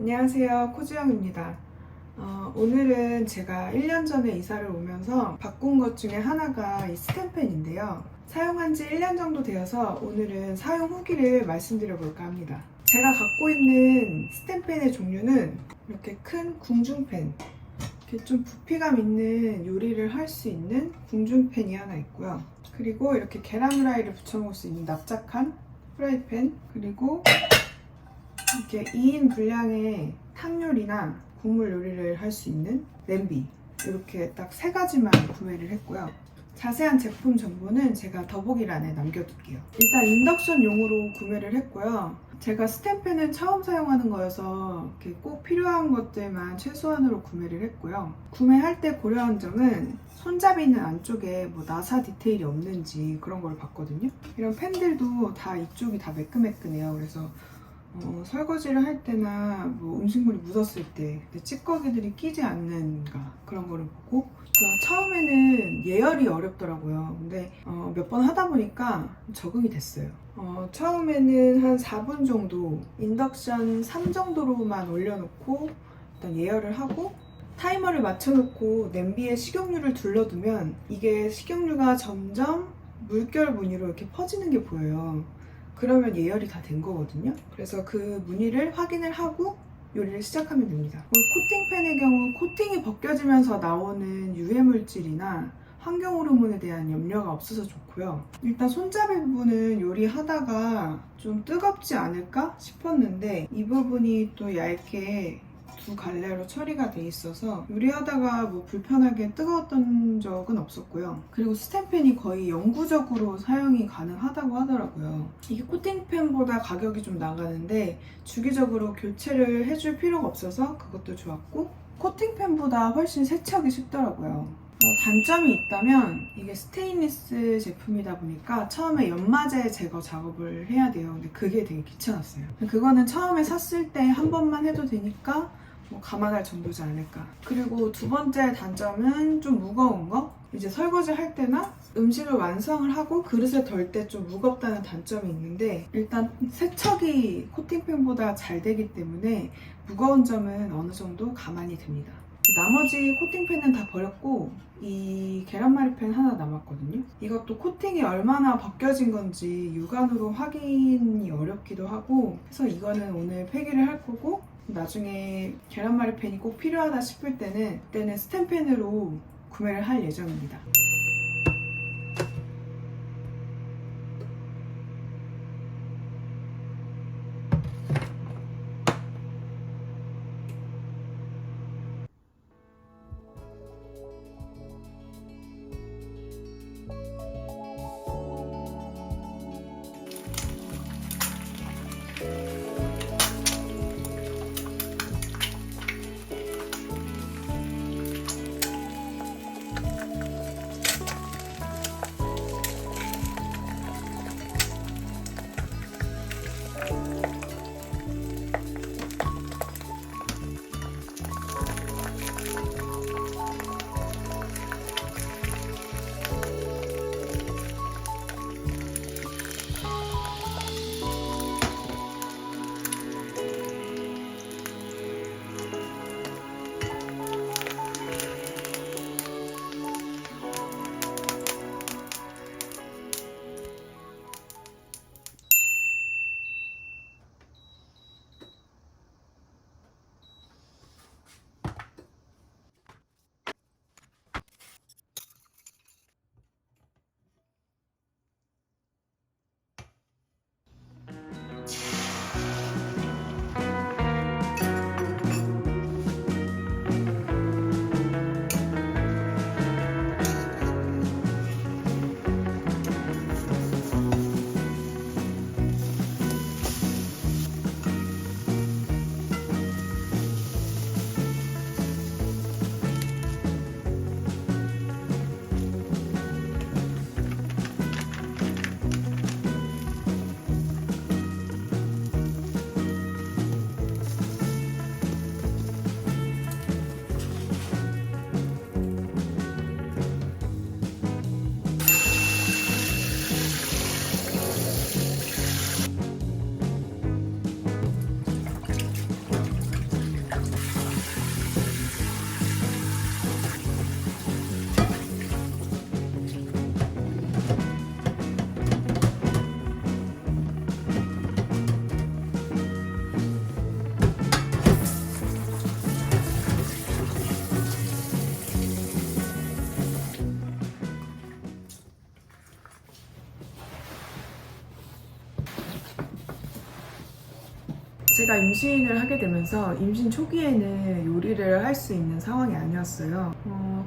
안녕하세요, 코지영입니다. 오늘은 제가 1년 전에 이사를 오면서 바꾼 것 중에 하나가 이 스텐펜인데요. 사용한 지 1년 정도 되어서 오늘은 사용 후기를 말씀드려 볼까 합니다. 제가 갖고 있는 스텐펜의 종류는 이렇게 큰 궁중팬, 이렇게 좀 부피감 있는 요리를 할 수 있는 궁중팬이 하나 있고요. 그리고 이렇게 계란 후라이를 부쳐 먹을 수 있는 납작한 프라이팬, 그리고 이렇게 2인 분량의 탕 요리나 국물 요리를 할 수 있는 냄비, 이렇게 딱 3가지만 구매를 했고요. 자세한 제품 정보는 제가 더보기란에 남겨둘게요. 일단 인덕션용으로 구매를 했고요. 제가 스텐펜은 처음 사용하는 거여서 이렇게 꼭 필요한 것들만 최소한으로 구매를 했고요. 구매할 때 고려한 점은 손잡이는 안쪽에 뭐 나사 디테일이 없는지 그런 걸 봤거든요. 이런 팬들도 다 이쪽이 다 매끈매끈해요. 그래서 설거지를 할 때나 뭐 음식물이 묻었을 때 찌꺼기들이 끼지 않는가 그런 거를 보고, 처음에는 예열이 어렵더라고요. 근데 몇 번 하다 보니까 적응이 됐어요. 처음에는 한 4분 정도 인덕션 3 정도로만 올려놓고 일단 예열을 하고 타이머를 맞춰놓고 냄비에 식용유를 둘러두면 이게 식용유가 점점 물결 무늬로 이렇게 퍼지는 게 보여요. 그러면 예열이 다 된 거거든요. 그래서 그 무늬를 확인을 하고 요리를 시작하면 됩니다. 코팅팬의 경우 코팅이 벗겨지면서 나오는 유해물질이나 환경 호르몬에 대한 염려가 없어서 좋고요. 일단 손잡이 부분은 요리하다가 좀 뜨겁지 않을까 싶었는데 이 부분이 또 얇게 2갈래로 처리가 돼 있어서 요리하다가 뭐 불편하게 뜨거웠던 적은 없었고요. 그리고 스텐펜이 거의 영구적으로 사용이 가능하다고 하더라고요. 이게 코팅팬보다 가격이 좀 나가는데 주기적으로 교체를 해줄 필요가 없어서 그것도 좋았고, 코팅팬보다 훨씬 세척이 쉽더라고요. 단점이 있다면 이게 스테인리스 제품이다 보니까 처음에 연마제 제거 작업을 해야 돼요. 근데 그게 되게 귀찮았어요. 그거는 처음에 샀을 때 한 번만 해도 되니까 뭐 감안할 정도지 않을까. 그리고 두 번째 단점은 좀 무거운 거? 이제 설거지 할 때나 음식을 완성을 하고 그릇에 덜 때 좀 무겁다는 단점이 있는데, 일단 세척이 코팅팬보다 잘 되기 때문에 무거운 점은 어느 정도 감안이 됩니다. 나머지 코팅팬은 다 버렸고 이 계란말이팬 하나 남았거든요. 이것도 코팅이 얼마나 벗겨진 건지 육안으로 확인이 어렵기도 하고 해서 이거는 오늘 폐기를 할 거고, 나중에 계란말이팬이 꼭 필요하다 싶을 때는 그때는 스텐펜으로 구매를 할 예정입니다. 제가 임신을 하게 되면서 임신 초기에는 요리를 할 수 있는 상황이 아니었어요.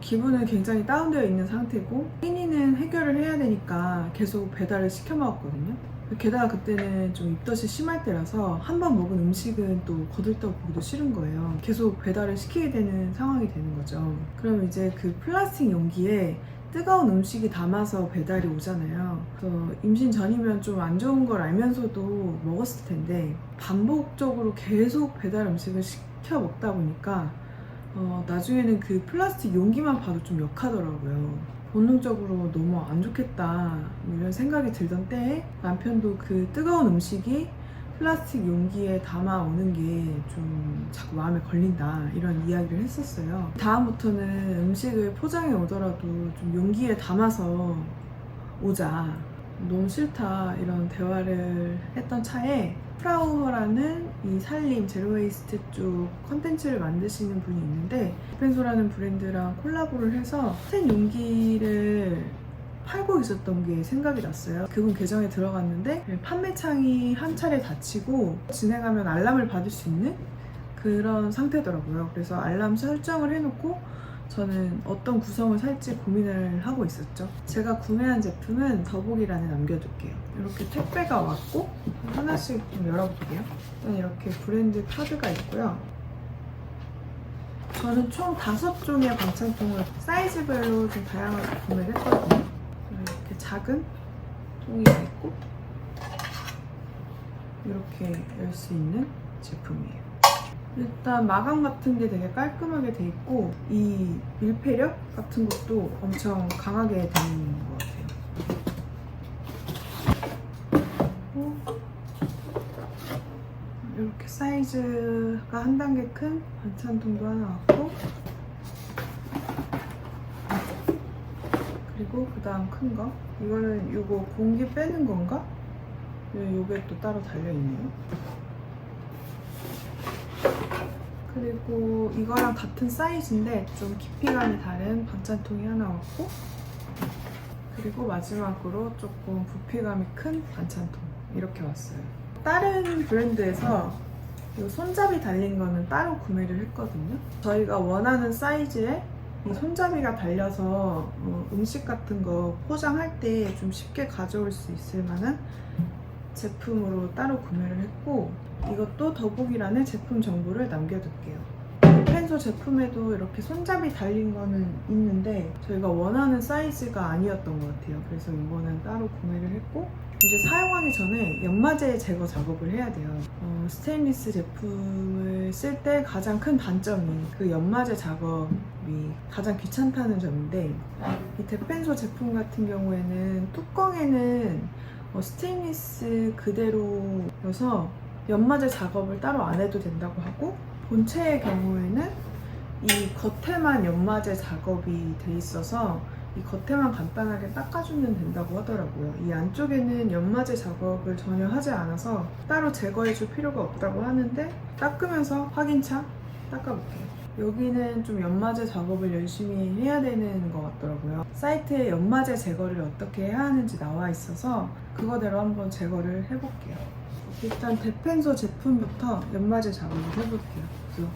기분은 굉장히 다운되어 있는 상태고 혜니는 해결을 해야 되니까 계속 배달을 시켜 먹었거든요. 게다가 그때는 좀 입덧이 심할 때라서 한 번 먹은 음식은 또 거들떠 보기도 싫은 거예요. 계속 배달을 시키게 되는 상황이 되는 거죠. 그럼 이제 그 플라스틱 용기에 뜨거운 음식이 담아서 배달이 오잖아요. 그래서 임신 전이면 좀 안 좋은 걸 알면서도 먹었을 텐데 반복적으로 계속 배달 음식을 시켜 먹다 보니까 나중에는 그 플라스틱 용기만 봐도 좀 역하더라고요. 본능적으로 너무 안 좋겠다 이런 생각이 들던 때에 남편도 그 뜨거운 음식이 플라스틱 용기에 담아오는 게 좀 자꾸 마음에 걸린다 이런 이야기를 했었어요. 다음부터는 음식을 포장해 오더라도 좀 용기에 담아서 오자, 너무 싫다 이런 대화를 했던 차에 프라우허라는 이 살림 제로웨이스트 쪽 컨텐츠를 만드시는 분이 있는데 디펜소라는 브랜드랑 콜라보를 해서 스텐 용기를 팔고 있었던 게 생각이 났어요. 그분 계정에 들어갔는데 판매창이 한 차례 닫히고 진행하면 알람을 받을 수 있는 그런 상태더라고요. 그래서 알람 설정을 해놓고 저는 어떤 구성을 살지 고민을 하고 있었죠. 제가 구매한 제품은 더보기란에 남겨둘게요. 이렇게 택배가 왔고 하나씩 좀 열어볼게요. 일단 이렇게 브랜드 카드가 있고요. 저는 총 5종의 방찬통을 사이즈별로 좀 다양하게 구매를 했거든요. 이렇게 작은 통이가 있고 이렇게 열 수 있는 제품이에요. 일단 마감 같은 게 되게 깔끔하게 돼 있고 이 밀폐력 같은 것도 엄청 강하게 돼 있는 것 같아요. 이렇게 사이즈가 한 단계 큰 반찬통도 하나 왔고 그리고 그 다음 큰 거 이거는 이거 공기 빼는 건가? 요게 또 따로 달려있네요. 그리고 이거랑 같은 사이즈인데 좀 깊이감이 다른 반찬통이 하나 왔고 그리고 마지막으로 조금 부피감이 큰 반찬통 이렇게 왔어요. 다른 브랜드에서 이 손잡이 달린 거는 따로 구매를 했거든요. 저희가 원하는 사이즈에 이 손잡이가 달려서 음식 같은 거 포장할 때 좀 쉽게 가져올 수 있을 만한 제품으로 따로 구매를 했고 이것도 더보기란에 제품 정보를 남겨둘게요. 디펜소 제품에도 이렇게 손잡이 달린 거는 있는데 저희가 원하는 사이즈가 아니었던 것 같아요. 그래서 이거는 따로 구매를 했고 이제 사용하기 전에 연마제 제거 작업을 해야 돼요. 스테인리스 제품을 쓸 때 가장 큰 단점이 그 연마제 작업이 가장 귀찮다는 점인데 이 디펜소 제품 같은 경우에는 뚜껑에는 스테인리스 그대로여서 연마제 작업을 따로 안 해도 된다고 하고 본체의 경우에는 이 겉에만 연마제 작업이 돼 있어서 이 겉에만 간단하게 닦아주면 된다고 하더라고요. 이 안쪽에는 연마제 작업을 전혀 하지 않아서 따로 제거해줄 필요가 없다고 하는데 닦으면서 확인차 닦아볼게요. 여기는 좀 연마제 작업을 열심히 해야 되는 것 같더라고요. 사이트에 연마제 제거를 어떻게 해야 하는지 나와 있어서 그거대로 한번 제거를 해볼게요. 일단 디펜소 제품부터 연마제 작업을 해볼게요. 그래서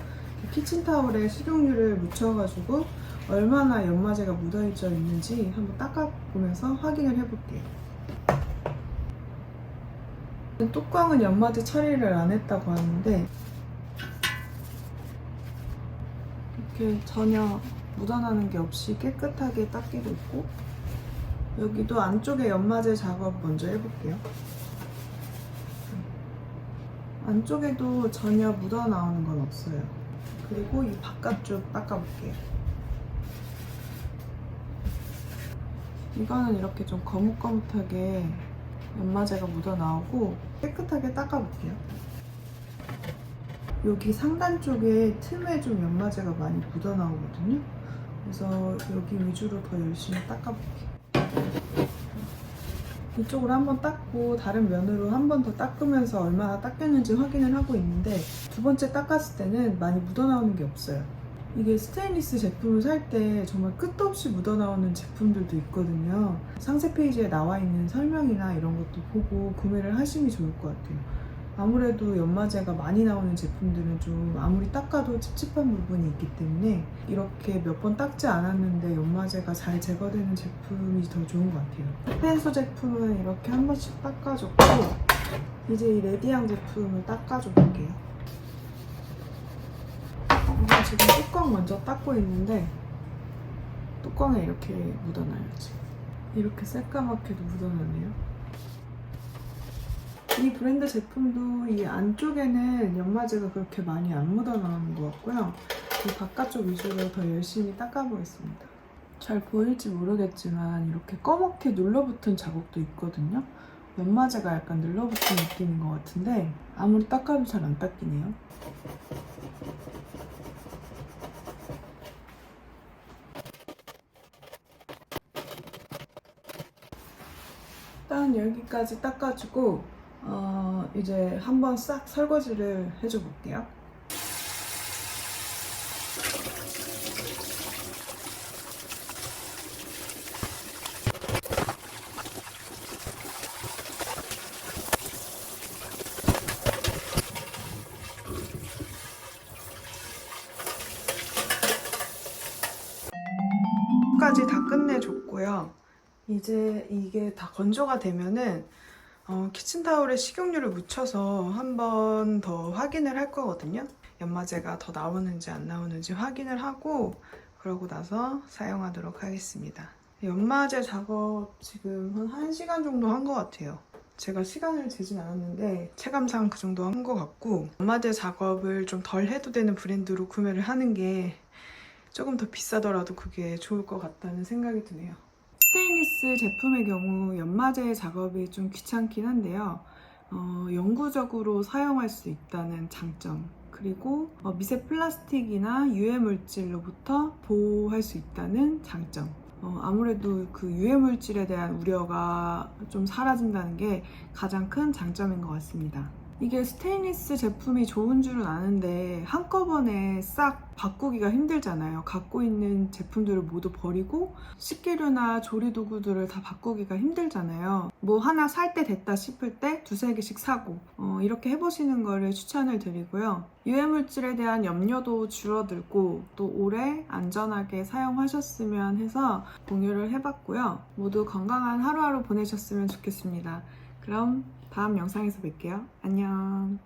키친타올에 식용유를 묻혀가지고 얼마나 연마제가 묻어있져 있는지 한번 닦아보면서 확인을 해볼게요. 뚜껑은 연마제 처리를 안 했다고 하는데 이렇게 전혀 묻어나는 게 없이 깨끗하게 닦이고 있고 여기도 안쪽에 연마제 작업 먼저 해볼게요. 안쪽에도 전혀 묻어나오는 건 없어요. 그리고 이 바깥쪽 닦아볼게요. 이거는 이렇게 좀 거뭇거뭇하게 연마제가 묻어나오고 깨끗하게 닦아볼게요. 여기 상단 쪽에 틈에 좀 연마제가 많이 묻어나오거든요. 그래서 여기 위주로 더 열심히 닦아볼게요. 이쪽으로 한번 닦고 다른 면으로 한 번 더 닦으면서 얼마나 닦였는지 확인을 하고 있는데 두 번째 닦았을 때는 많이 묻어나오는 게 없어요. 이게 스테인리스 제품을 살 때 정말 끝도 없이 묻어나오는 제품들도 있거든요. 상세 페이지에 나와 있는 설명이나 이런 것도 보고 구매를 하시면 좋을 것 같아요. 아무래도 연마제가 많이 나오는 제품들은 좀 아무리 닦아도 찝찝한 부분이 있기 때문에 이렇게 몇 번 닦지 않았는데 연마제가 잘 제거되는 제품이 더 좋은 것 같아요. 펜소 제품은 이렇게 한 번씩 닦아줬고 이제 이 레디앙 제품을 닦아줘 볼게요. 지금 뚜껑 먼저 닦고 있는데 뚜껑에 이렇게 묻어놔야지. 이렇게 새까맣게도 묻어놨네요. 이 브랜드 제품도 이 안쪽에는 연마제가 그렇게 많이 안 묻어나오는 것 같고요. 이 바깥쪽 위주로 더 열심히 닦아보겠습니다. 잘 보일지 모르겠지만 이렇게 검게 눌러붙은 자국도 있거든요. 연마제가 약간 눌러붙은 느낌인 것 같은데 아무리 닦아도 잘 안 닦이네요. 일단 여기까지 닦아주고 이제 한번 싹 설거지를 해줘 볼게요. 까지 다 끝내줬고요. 이제 이게 다 건조가 되면은 키친타올에 식용유를 묻혀서 한 번 더 확인을 할 거거든요. 연마제가 더 나오는지 안 나오는지 확인을 하고 그러고 나서 사용하도록 하겠습니다. 연마제 작업 지금 한 1시간 정도 한 것 같아요. 제가 시간을 재진 않았는데 체감상 그 정도 한 것 같고 연마제 작업을 좀 덜 해도 되는 브랜드로 구매를 하는 게 조금 더 비싸더라도 그게 좋을 것 같다는 생각이 드네요. 스테인리스 제품의 경우 연마제 작업이 좀 귀찮긴 한데요. 영구적으로 사용할 수 있다는 장점, 그리고 미세 플라스틱이나 유해 물질로부터 보호할 수 있다는 장점. 아무래도 그 유해 물질에 대한 우려가 좀 사라진다는 게 가장 큰 장점인 것 같습니다. 이게 스테인리스 제품이 좋은 줄은 아는데 한꺼번에 싹 바꾸기가 힘들잖아요. 갖고 있는 제품들을 모두 버리고 식기류나 조리도구들을 다 바꾸기가 힘들잖아요. 뭐 하나 살 때 됐다 싶을 때 두세 개씩 사고 이렇게 해보시는 거를 추천을 드리고요. 유해물질에 대한 염려도 줄어들고 또 오래 안전하게 사용하셨으면 해서 공유를 해봤고요. 모두 건강한 하루하루 보내셨으면 좋겠습니다. 그럼 다음 영상에서 뵐게요. 안녕.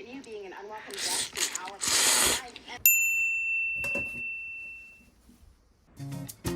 with you being an unwelcome guest in our life.